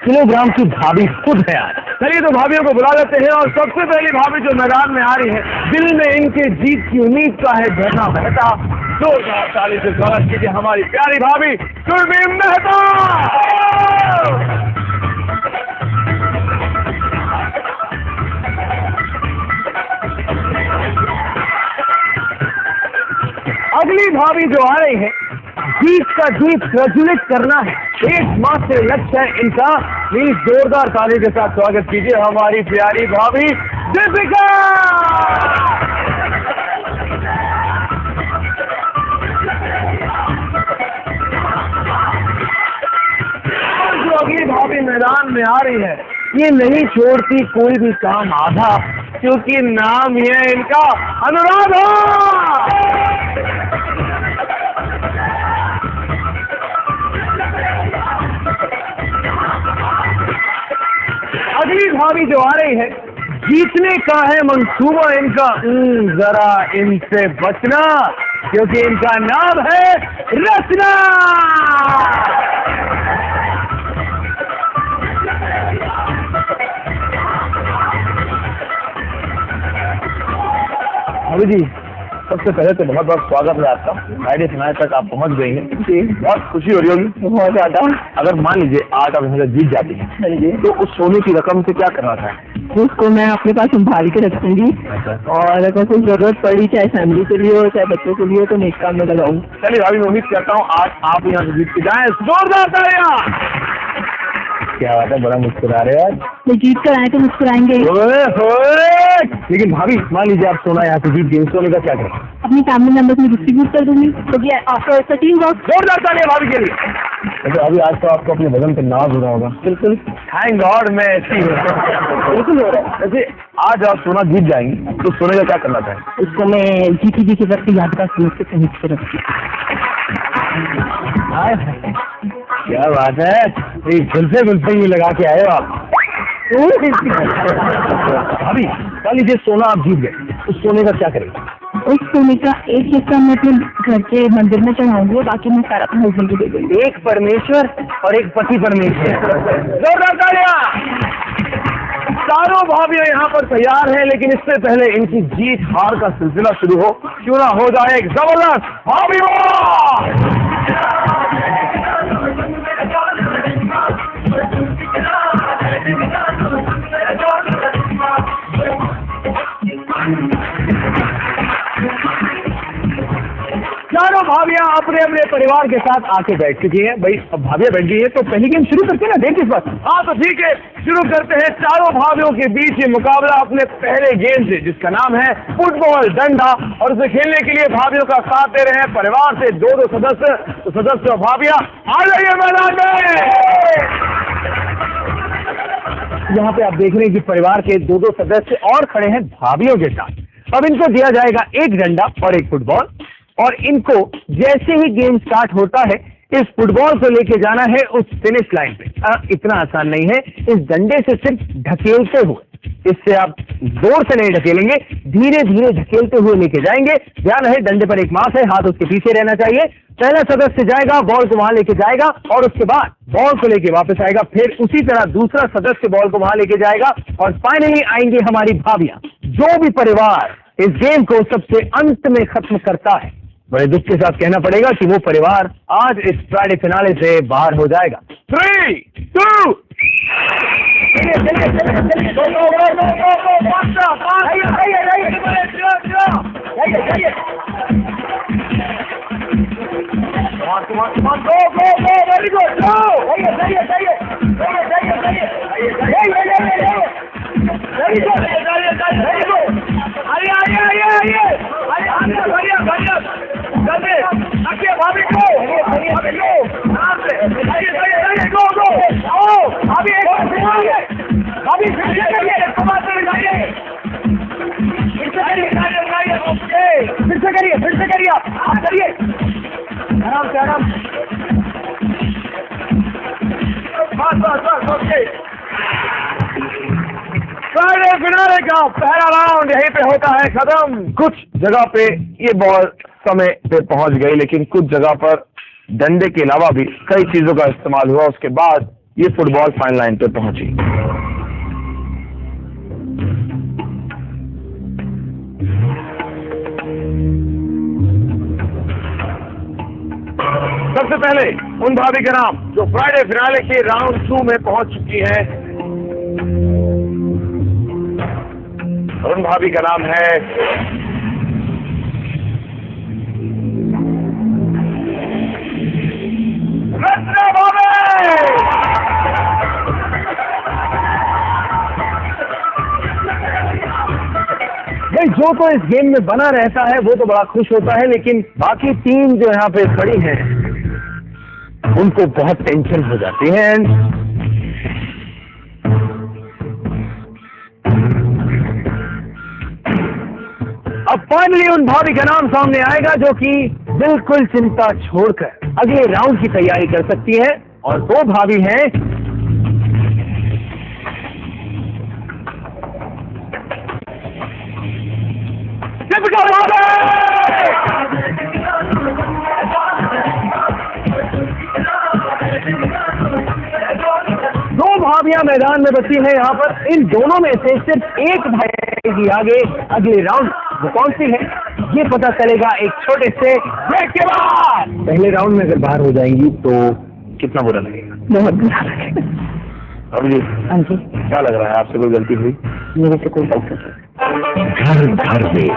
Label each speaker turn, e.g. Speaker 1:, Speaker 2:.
Speaker 1: Kilogram की भाभी खुद है आज। चलिए तो भाभियों को बुला लेते हैं और सबसे पहली भाभी जो मैदान में आ रही है, दिल में इनके जीत की उम्मीद का है झरना बहता। जोरदार ताली से स्वागत कीजिए हमारी प्यारी भाभी सुरभि मेहता। अगली भाभी जो आ रही है, जीत का जीत प्रज्वलित करना है, एकमात्र लक्ष्य है इनका। प्लीज जोरदार ताली के साथ स्वागत कीजिए हमारी प्यारी भाभी दीपिका। जो अगली भाभी मैदान में आ रही है, ये नहीं छोड़ती कोई भी काम आधा, क्योंकि नाम ही है इनका अनुराधा। अगली भाभी जो आ रही है, जीतने का है मंसूबा इनका, जरा इनसे बचना, क्योंकि इनका नाम है रचना। भाभी जी, सबसे पहले तो बहुत बहुत स्वागत है आपका। फ्राइडे फिनाले तक आप पहुंच गई हैं जी, बहुत खुशी हो रही होगी। बहुत ज्यादा। अगर मान लीजिए आज आप यहाँ जीत जाती हैं जी, तो उस सोने की रकम से क्या करना था?
Speaker 2: उसको मैं अपने पास संभाल के रखूंगी और अगर कोई जरूरत पड़ी, चाहे फैमिली के लिए हो चाहे बच्चों के लिए हो, तो नेक काम में लगाऊँ।
Speaker 1: चलिए भाभी, मैं उम्मीद करता हूँ आज आप यहाँ से जीत के जाए। जोरदार तालियां। क्या बात है, बड़ा मुस्कुरा रहे हैं आज।
Speaker 2: तो जीत कर आए तो मुस्कुराएंगे।
Speaker 1: लेकिन भाभी, मान लीजिए आप सोना यहाँ से जीत गए, सोने का क्या करें?
Speaker 2: अपनी फैमिली मेंबर्स में डिस्ट्रीब्यूट कर दूंगी, क्योंकि आफ्टर 13 वर्क।
Speaker 1: जोरदार तालियां भाभी के लिए। अच्छा, अभी आज तो आपको अपने वजन पे नाज हो रहा होगा।
Speaker 2: बिल्कुल,
Speaker 1: थैंक गॉड मैं ऐसी बिल्कुल हो रहा है। वैसे आज आप सोना जीत जाएंगी तो सोने का क्या करना चाहेंगे?
Speaker 2: उसको मैं जीती जी के वक्त यादगार समझ के पहुँच के रखती।
Speaker 1: क्या बात है, गुल्फे गुल्फे ही लगा के आए हो आप। अभी मान लीजिए सोना आप जीत गए, उस सोने का क्या करेंगे?
Speaker 2: उस सोने का एक हिस्सा मैं अपने घर के मंदिर में चढ़ाऊंगी, बाकी मैं सारा अपने हस्बैंड को दे दूंगी।
Speaker 1: एक परमेश्वर और एक पति परमेश्वर। जोरदार तालियां। चारों भाभियां यहाँ पर तैयार हैं, लेकिन इससे पहले इनकी जीत हार का सिलसिला शुरू हो, क्यों ना हो जाए एक जबरदस्त भाभी वाह। चारों भाभियां अपने अपने परिवार के साथ आके बैठ चुकी हैं। भाई अब भाभियां बैठ गई है तो पहली गेम शुरू करते हैं ना, देर किस बात। हाँ तो ठीक है, शुरू करते हैं चारों भाभियों के बीच ये मुकाबला अपने पहले गेम से, जिसका नाम है फुटबॉल डंडा। और उसे खेलने के लिए भाभियों का साथ दे रहे हैं परिवार से दो सदस्य। तो सदस्य और भाभियां आ जाइए मैदान में। यहाँ पे आप देख रहे हैं कि परिवार के दो सदस्य और खड़े हैं भाभियों के साथ। अब इनको दिया जाएगा एक डंडा और एक फुटबॉल, और इनको जैसे ही गेम स्टार्ट होता है इस फुटबॉल को लेके जाना है उस फिनिश लाइन पे। इतना आसान नहीं है, इस डंडे से सिर्फ ढकेलते हुए, इससे आप जोर से नहीं ढकेलेंगे, धीरे धीरे ढकेलते हुए लेके जाएंगे। ध्यान है, डंडे पर एक मास है, हाथ उसके पीछे रहना चाहिए। पहला सदस्य जाएगा, बॉल को वहां लेके जाएगा और उसके बाद बॉल को लेके वापस आएगा। फिर उसी तरह दूसरा सदस्य बॉल को वहां लेके जाएगा और फाइनली आएंगे हमारी भाभियां। जो भी परिवार इस गेम को सबसे अंत में खत्म करता है, बड़े दुख के साथ कहना पड़ेगा कि वो परिवार आज इस फ्राइडे फिनाले से बाहर हो जाएगा। 3, 2 फिर से करिए आप करिए आराम से आराम। बस ओके। फ्राइडे फिनाले का पहला राउंड यहीं पे होता है खत्म। कुछ जगह पे ये बॉल समय पे पहुंच गई, लेकिन कुछ जगह पर डंडे के अलावा भी कई चीजों का इस्तेमाल हुआ। उसके बाद ये फुटबॉल फाइनल लाइन पे पहुंची। सबसे पहले उन भाभी का नाम जो फ्राइडे फिनाले के राउंड 2 में पहुंच चुकी है, उन भाभी का नाम है रत्ना भाभी। भाई जो तो इस गेम में बना रहता है वो तो बड़ा खुश होता है, लेकिन बाकी टीम जो यहाँ पे खड़ी हैं उनको बहुत टेंशन हो जाती है। अब फाइनली उन भाभी का नाम सामने आएगा जो कि बिल्कुल चिंता छोड़कर अगले राउंड की तैयारी कर सकती है, और वो भाभी हैं दीपिका भाभी। दो भाभियां मैदान में बची हैं यहाँ पर। इन दोनों में से सिर्फ एक भाई आगे अगले राउंड, वो कौन सी है ये पता चलेगा एक छोटे से ब्रेक के बाद। पहले राउंड में अगर बाहर हो जाएंगी तो कितना बुरा लगेगा?
Speaker 2: बहुत बुरा लगेगा।
Speaker 1: अब जी
Speaker 2: हाँ जी,
Speaker 1: क्या लग रहा है, आपसे कोई गलती हुई?
Speaker 2: मेरे से कोई गलती नहीं।
Speaker 1: घर घर में